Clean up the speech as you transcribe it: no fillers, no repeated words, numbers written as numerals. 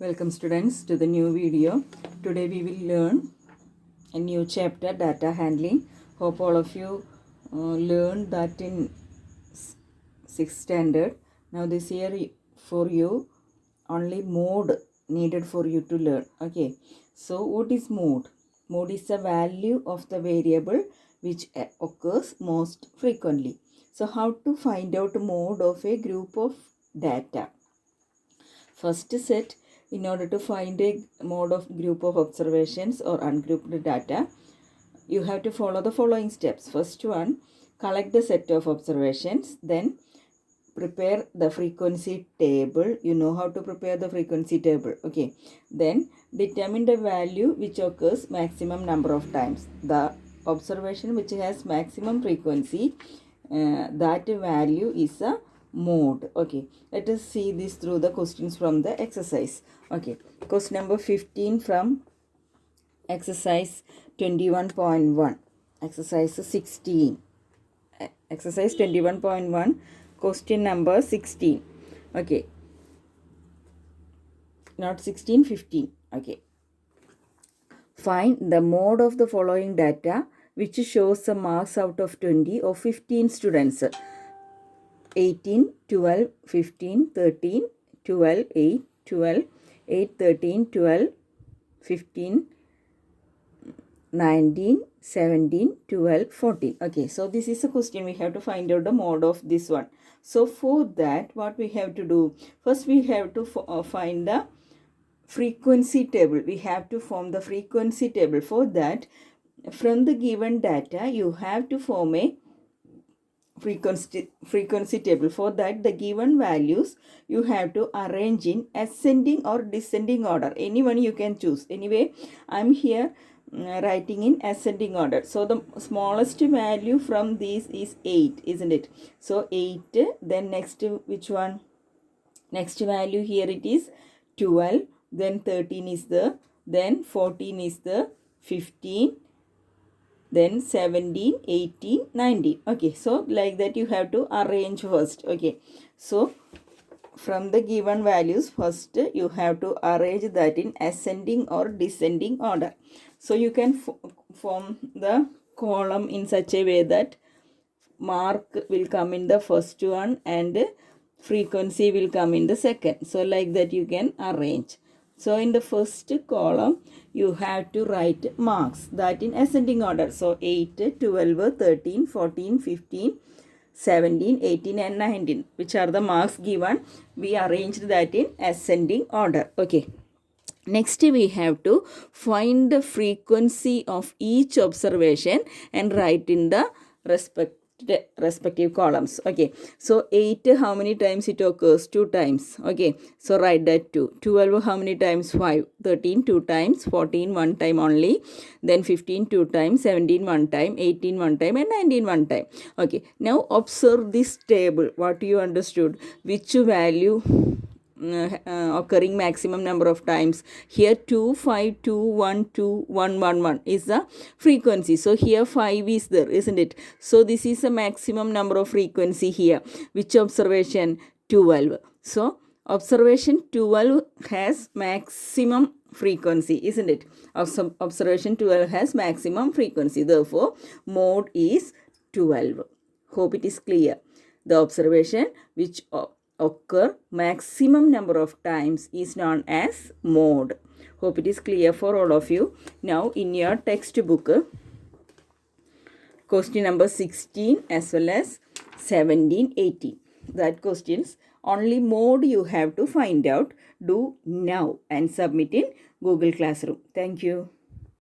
Welcome students to the new video. Today we will learn a new chapter, data handling. Hope all of you learned that in 6th standard. Now this year for you only mode needed for you to learn. Okay, so what is mode? Mode is the value of the variable which occurs most frequently. So how to find out mode of a group of data? First set, in order to find a mode of group of observations or ungrouped data, you have to follow the following steps. First one, collect the set of observations, then prepare the frequency table. You know how to prepare the frequency table. Okay, then determine the value which occurs maximum number of times. The observation which has maximum frequency, that value is a mode. Okay, let us see this through the questions from the exercise. Okay, question number 15 from exercise 21.1, exercise 16, exercise 21.1, question number 16. Okay, not 16, 15. Okay, find the mode of the following data which shows the marks out of 20 of 15 students. 18, 12, 15, 13, 12, 8, 12, 8, 13, 12, 15, 19, 17, 12, 14. Okay, so this is a question. We have to find out the mode of this one. So for that, what we have to do? First, we have to find the frequency table. We have to form the frequency table. For that, from the given data, you have to form a frequency table. For that, the given values you have to arrange in ascending or descending order. Anyone you can choose. Anyway, I'm here writing in ascending order. So the smallest value from these is 8, isn't it? So 8, then next which one? Next value here it is 12, then 13 is the, then 14 is the, 15, then 17, 18, 19. Okay, so like that you have to arrange first. Okay, so from the given values, first you have to arrange that in ascending or descending order. So you can form the column in such a way that mark will come in the first one and frequency will come in the second. So like that you can arrange. So in the first column, you have to write marks, that in ascending order. So 8, 12, 13, 14, 15, 17, 18 and 19, which are the marks given. We arranged that in ascending order. Okay. Next, we have to find the frequency of each observation and write in the respective columns. Okay, so 8, how many times it occurs? 2 times. Okay, so write that 2. 12, how many times? 5. 13, 2 times. 14, 1 time only. Then 15, 2 times. 17, 1 time. 18, 1 time. And 19, 1 time. Okay, now observe this table. What you understood? Which value occurring maximum number of times? Here 2, 5, 2, 1, 2, 1, 1, 1 is the frequency. So here 5 is there, isn't it? So this is the maximum number of frequency here. Which observation? 12. So observation 12 has maximum frequency, isn't it? Observation 12 has maximum frequency. Therefore, mode is 12. Hope it is clear. The observation which occur maximum number of times is known as mode. Hope it is clear for all of you. Now in your textbook, question number 16 as well as 17, 18. That questions, only mode you have to find out. Do now and submit in Google Classroom. Thank you.